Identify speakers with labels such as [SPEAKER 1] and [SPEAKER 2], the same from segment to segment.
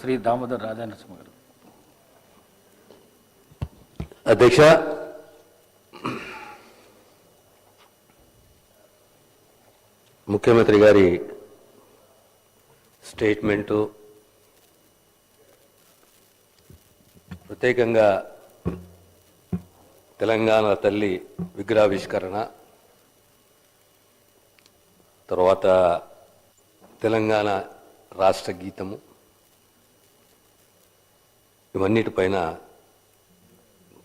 [SPEAKER 1] శ్రీ దామోదర్ రాజనరసింహ గారు.
[SPEAKER 2] అధ్యక్ష, ముఖ్యమంత్రి గారి స్టేట్మెంటు ప్రత్యేకంగా తెలంగాణ తల్లి విగ్రహావిష్కరణ, తర్వాత తెలంగాణ రాష్ట్ర గీతము, ఇవన్నిటిపైన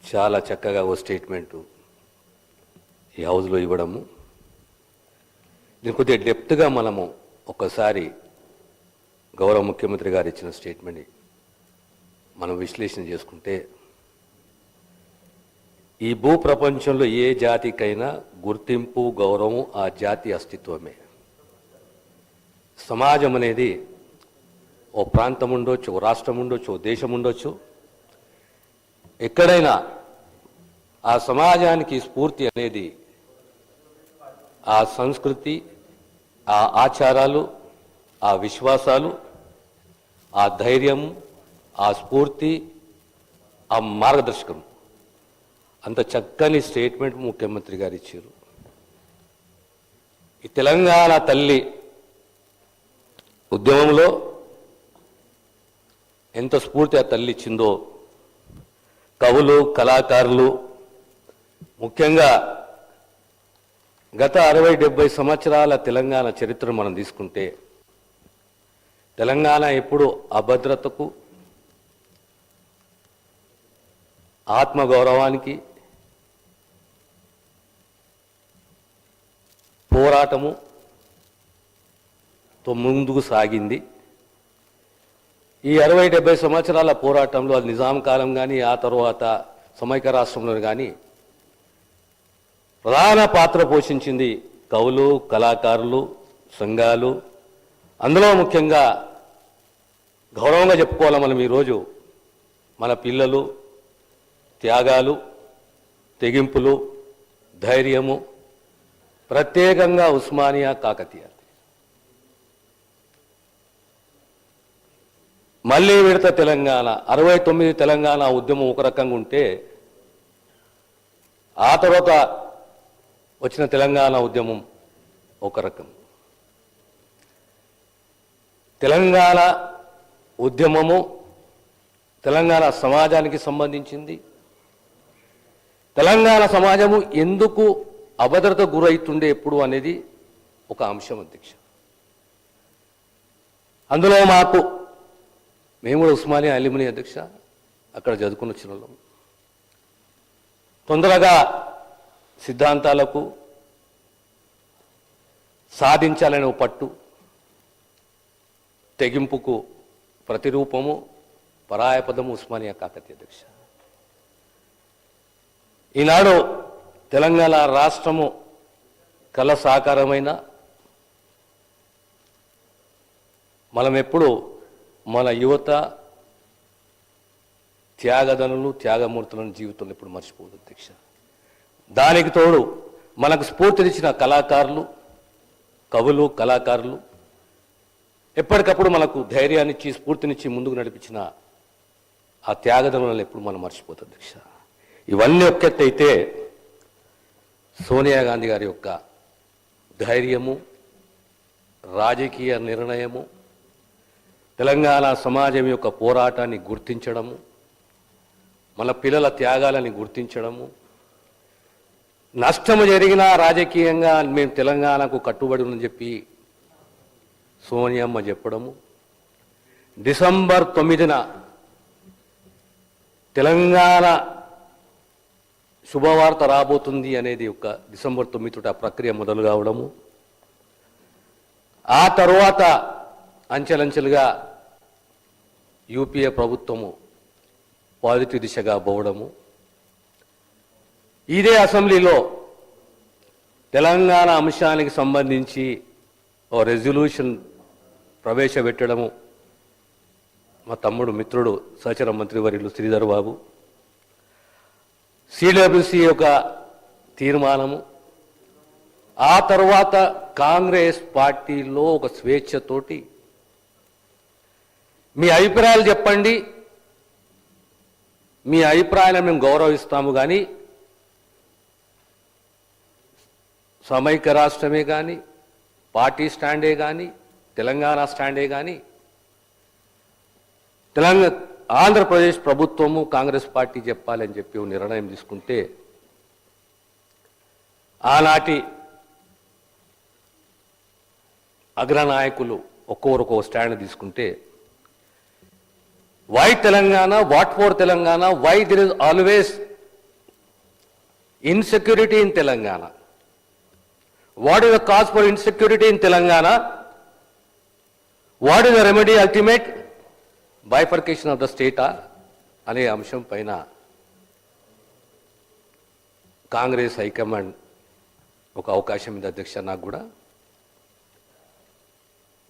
[SPEAKER 2] చాలా చక్కగా ఓ స్టేట్మెంటు ఈ హౌస్లో ఇవ్వడము, దీని కొద్దిగా డెప్త్గా మనము ఒక్కసారి గౌరవ ముఖ్యమంత్రి గారు ఇచ్చిన స్టేట్మెంట్ని మనం విశ్లేషణ చేసుకుంటే, ఈ భూ ప్రపంచంలో ఏ జాతికైనా గుర్తింపు గౌరవం ఆ జాతి అస్తిత్వమే. సమాజం అనేది ఓ ప్రాంతం ఉండొచ్చు, ఓ రాష్ట్రం ఉండొచ్చు, ఓ దేశం ఉండొచ్చు. ఎక్కడైనా ఆ సమాజానికి స్ఫూర్తి అనేది ఆ సంస్కృతి, ఆ ఆచారాలు, ఆ విశ్వాసాలు, ఆ ధైర్యం, ఆ స్ఫూర్తి, ఆ మార్గదర్శకం. అంత చక్కని స్టేట్మెంట్ ముఖ్యమంత్రి గారు ఇచ్చారు. ఈ తెలంగాణ తల్లి ఉద్యమంలో ఎంత స్ఫూర్తి ఆ తల్లి ఇచ్చిందో, కవులు, కళాకారులు, ముఖ్యంగా గత 60-70 సంవత్సరాల తెలంగాణ చరిత్ర మనం తీసుకుంటే, తెలంగాణ ఎప్పుడు అభద్రతకు, ఆత్మగౌరవానికి పోరాటముతో ముందుకు సాగింది. ఈ 60-70 సంవత్సరాల పోరాటంలో అది నిజాం కాలం కానీ, ఆ తర్వాత సమైక్య రాష్ట్రంలో కానీ ప్రధాన పాత్ర పోషించింది కవులు, కళాకారులు, సంఘాలు. అందులో ముఖ్యంగా గౌరవంగా చెప్పుకోవాలి మనం ఈరోజు మన పిల్లలు త్యాగాలు, తెగింపులు, ధైర్యము, ప్రత్యేకంగా ఉస్మానియా, కాకతీయ. మళ్ళీ విడత తెలంగాణ 69 తెలంగాణ ఉద్యమం ఒక రకంగా ఉంటే, ఆ తర్వాత వచ్చిన తెలంగాణ ఉద్యమం ఒక రకం. తెలంగాణ ఉద్యమము తెలంగాణ సమాజానికి సంబంధించింది. తెలంగాణ సమాజము ఎందుకు అభద్రత గురైతుండే ఎప్పుడు అనేది ఒక అంశం అధ్యక్ష. అందులో మేము కూడా ఉస్మానియా అల్యూమిని అధ్యక్ష, అక్కడ చదువుకుని వచ్చిన వాళ్ళం. తొందరగా సిద్ధాంతాలకు సాధించాలనే పట్టు, తెగింపుకు ప్రతిరూపము, పరాయపదము ఉస్మానియా, కాకతీయ అధ్యక్ష. ఈనాడు తెలంగాణ రాష్ట్రము కళ సాకారమైన మనం ఎప్పుడు మన యువత త్యాగదనులు, త్యాగమూర్తులను జీవితంలో ఎప్పుడు మర్చిపోదు అధ్యక్ష. దానికి తోడు మనకు స్ఫూర్తినిచ్చిన కళాకారులు, కవులు, కళాకారులు, ఎప్పటికప్పుడు మనకు ధైర్యాన్నిచ్చి స్ఫూర్తినిచ్చి ముందుకు నడిపించిన ఆ త్యాగదనులను ఎప్పుడు మనం మర్చిపోతుంది అధ్యక్ష. ఇవన్నీ ఒకెత్తైతే సోనియా గాంధీ గారి యొక్క ధైర్యము, రాజకీయ నిర్ణయము, తెలంగాణ సమాజం యొక్క పోరాటాన్ని గుర్తించడము, మన పిల్లల త్యాగాలని గుర్తించడము, నష్టము జరిగినా రాజకీయంగా మేము తెలంగాణకు కట్టుబడి ఉందని చెప్పి సోనియమ్మ చెప్పడము, డిసెంబర్ 9న తెలంగాణ శుభవార్త రాబోతుంది అనేది ఒక డిసెంబర్ 9 ఆ ప్రక్రియ మొదలు కావడము, ఆ తరువాత అంచెలంచెలుగా యూపీఏ ప్రభుత్వము పాజిటివ్ దిశగా పోవడము, ఇదే అసెంబ్లీలో తెలంగాణ అంశానికి సంబంధించి ఓ రెజల్యూషన్ ప్రవేశపెట్టడము, మా తమ్ముడు మిత్రుడు సహచర మంత్రివర్యులు శ్రీధర్ బాబు, సిడబ్ల్యూసి యొక్క తీర్మానము, ఆ తర్వాత కాంగ్రెస్ పార్టీలో ఒక స్వేచ్ఛతోటి మీ అభిప్రాయాలు చెప్పండి, మీ అభిప్రాయాలను మేము గౌరవిస్తాము. కానీ సమైక్య రాష్ట్రమే కానీ, పార్టీ స్టాండే కానీ, తెలంగాణ స్టాండే కానీ, ఆంధ్రప్రదేశ్ ప్రభుత్వము కాంగ్రెస్ పార్టీ చెప్పాలని చెప్పి నిర్ణయం తీసుకుంటే, ఆనాటి అగ్రనాయకులు ఒక్కొక్కరు స్టాండ్ తీసుకుంటే, why Telangana, what for Telangana, why there is always insecurity in Telangana, what is the cause for insecurity in Telangana, what is the remedy ultimate bifurcation of the స్టేటా అనే అంశం పైన కాంగ్రెస్ హైకమాండ్ ఒక అవకాశం ఉంది అధ్యక్ష. నాకు కూడా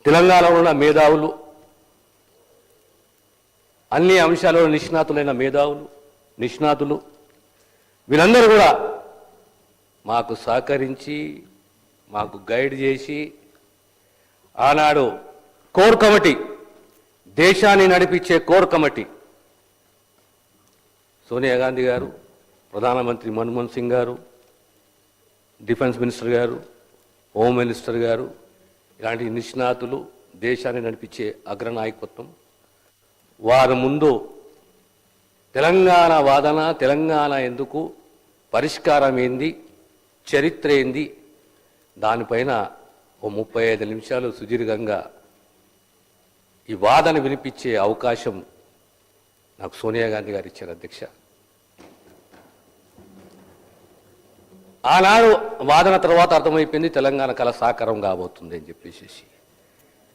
[SPEAKER 2] తెలంగాణలో ఉన్న మేధావులు, అన్ని అంశాలలో నిష్ణాతులైన నిష్ణాతులు వీరందరూ కూడా మాకు సహకరించి, మాకు గైడ్ చేసి, ఆనాడు కోర్ కమిటీ, దేశాన్ని నడిపించే కోర్ కమిటీ, సోనియా గాంధీ గారు, ప్రధానమంత్రి మన్మోహన్ సింగ్ గారు, డిఫెన్స్ మినిస్టర్ గారు, హోమ్ మినిస్టర్ గారు, ఇలాంటి నిష్ణాతులు, దేశాన్ని నడిపించే అగ్రనాయకత్వం, వారి ముందు తెలంగాణ వాదన, తెలంగాణ ఎందుకు, పరిష్కారం ఏంది, చరిత్ర ఏంది, దానిపైన ఓ 35 నిమిషాలు సుదీర్ఘంగా ఈ వాదన వినిపించే అవకాశం నాకు సోనియా గాంధీ గారు ఇచ్చారు అధ్యక్ష. ఆనాడు వాదన తర్వాత అర్థమైపోయింది తెలంగాణ కళ సాకారం కాబోతుంది అని చెప్పేసి.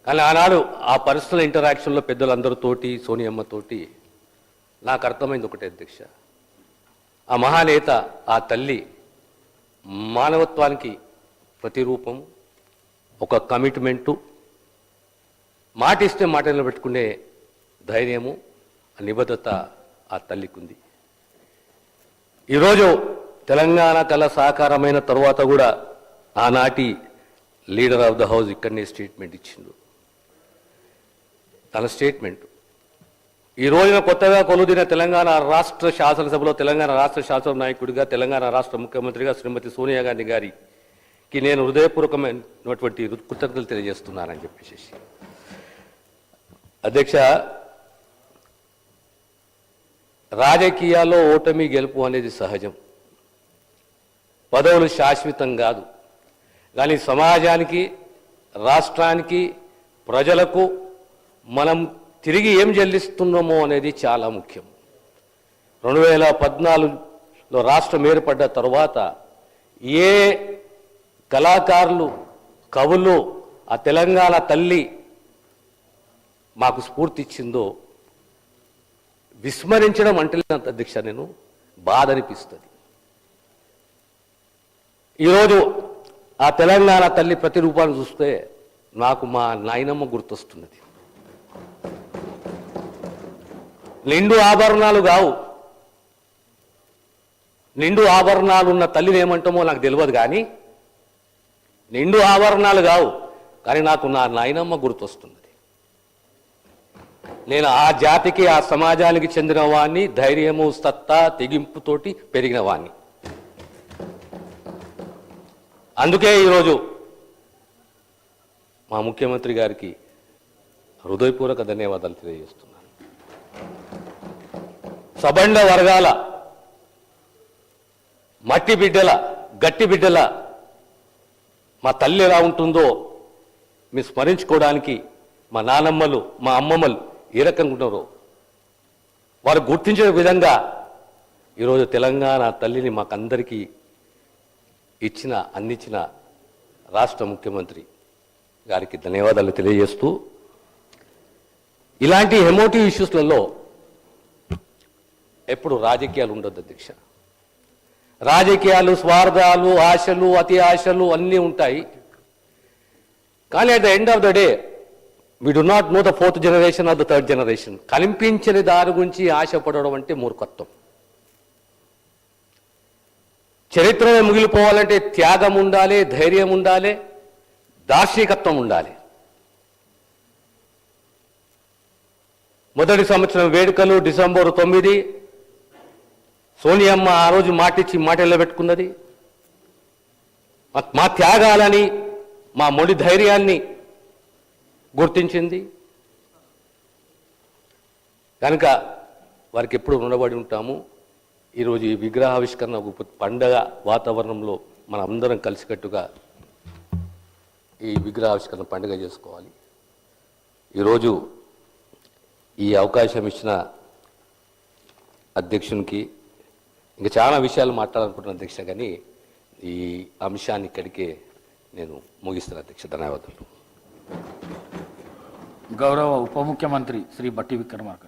[SPEAKER 2] కానీ ఆనాడు ఆ పర్సనల్ ఇంటరాక్షన్లో పెద్దలందరితోటి, సోనియమ్మతోటి నాకు అర్థమైంది ఒకటే అధ్యక్ష, ఆ మహానేత, ఆ తల్లి మానవత్వానికి ప్రతిరూపం, ఒక కమిట్మెంటు, మాట ఇస్తే మాట నిలబెట్టుకునే ధైర్యము, నిబద్ధత ఆ తల్లికి ఉంది. ఈరోజు తెలంగాణ కళ సాకారమైన తర్వాత కూడా ఆనాటి లీడర్ ఆఫ్ ద హౌస్ ఇక్కడనే స్టేట్మెంట్ ఇచ్చిండు. తన స్టేట్మెంట్ ఈ రోజున కొత్తగా కొలుదిన తెలంగాణ రాష్ట్ర శాసనసభలో తెలంగాణ రాష్ట్ర శాసన నాయకుడిగా, తెలంగాణ రాష్ట్ర ముఖ్యమంత్రిగా శ్రీమతి సోనియా గాంధీ గారికి నేను హృదయపూర్వకమైనటువంటి కృతజ్ఞతలు తెలియజేస్తున్నానని చెప్పేసి. అధ్యక్ష, రాజకీయాల్లో ఓటమి గెలుపు అనేది సహజం, పదవులు శాశ్వతం కాదు. కానీ సమాజానికి, రాష్ట్రానికి, ప్రజలకు మనం తిరిగి ఏం చెల్లిస్తున్నామో అనేది చాలా ముఖ్యం. 2014లో రాష్ట్రం ఏర్పడ్డ తర్వాత ఏ కళాకారులు, కవులు ఆ తెలంగాణ తల్లి మాకు స్ఫూర్తి ఇచ్చిందో విస్మరించడం అంటే అధ్యక్ష నేను బాధ అనిపిస్తుంది. ఈరోజు ఆ తెలంగాణ తల్లి ప్రతిరూపాన్ని చూస్తే నాకు మా నాయనమ్మ గుర్తొస్తున్నది. నిండు ఆభరణాలు కావు, నిండు ఆభరణాలు ఉన్న తల్లిని ఏమంటామో నాకు తెలియదు, కానీ నిండు ఆభరణాలు కావు, కానీ నాకు నా నాయనమ్మ గుర్తొస్తున్నది. నేను ఆ జాతికి, ఆ సమాజానికి చెందిన వాణ్ణి, ధైర్యము, సత్తా, తెగింపుతోటి పెరిగిన వాణ్ణి. అందుకే ఈరోజు మా ముఖ్యమంత్రి గారికి హృదయపూర్వక ధన్యవాదాలు తెలియజేస్తున్నాను. సబండ వర్గాల, మట్టి బిడ్డల, గట్టి బిడ్డల మా తల్లి ఎలా ఉంటుందో మీరు స్మరించుకోవడానికి మా నానమ్మలు, మా అమ్మమ్మలు ఏ రకంగా ఉన్నారో వారు గుర్తించే విధంగా ఈరోజు తెలంగాణ తల్లిని మాకందరికీ అందించిన రాష్ట్ర ముఖ్యమంత్రి గారికి ధన్యవాదాలు తెలియజేస్తూ, ఇలాంటి ఎమోటివ్ ఇష్యూస్లలో ఎప్పుడు రాజకీయాలు ఉండొద్దు అధ్యక్ష. రాజకీయాలు, స్వార్థాలు, ఆశలు, అతి ఆశలు అన్నీ ఉంటాయి. కానీ at the end of the day we do not know the 4th generation or the 3rd generation. కనిపించని దాని గురించి ఆశపడడం అంటే మూర్ఖత్వం. చరిత్రలో మిగిలిపోవాలంటే త్యాగం ఉండాలి, ధైర్యం ఉండాలి, దార్శనికత్వం ఉండాలి. మొదటి సంవత్సరం వేడుకలు డిసెంబర్ 9. సోనియమ్మ ఆ రోజు మాటిచ్చి మాట నిలబెట్టుకున్నది. మా త్యాగాలని, మా మొండి ధైర్యాన్ని గుర్తించింది. కనుక వారికి ఎప్పుడు రుణపడి ఉంటాము. ఈరోజు ఈ విగ్రహావిష్కరణ ఒక పండగ వాతావరణంలో మనం అందరం కలిసికట్టుగా ఈ విగ్రహావిష్కరణ పండుగ చేసుకోవాలి. ఈరోజు ఈ అవకాశం ఇచ్చిన అధ్యక్షునికి ఇంకా చాలా విషయాలు మాట్లాడాలనుకుంటున్నాను అధ్యక్ష, కానీ ఈ అంశాన్ని ఇక్కడికే నేను ముగిస్తాను అధ్యక్ష. ధన్యవాదాలు.
[SPEAKER 1] గౌరవ ఉప ముఖ్యమంత్రి శ్రీ బట్టి విక్రమార్క.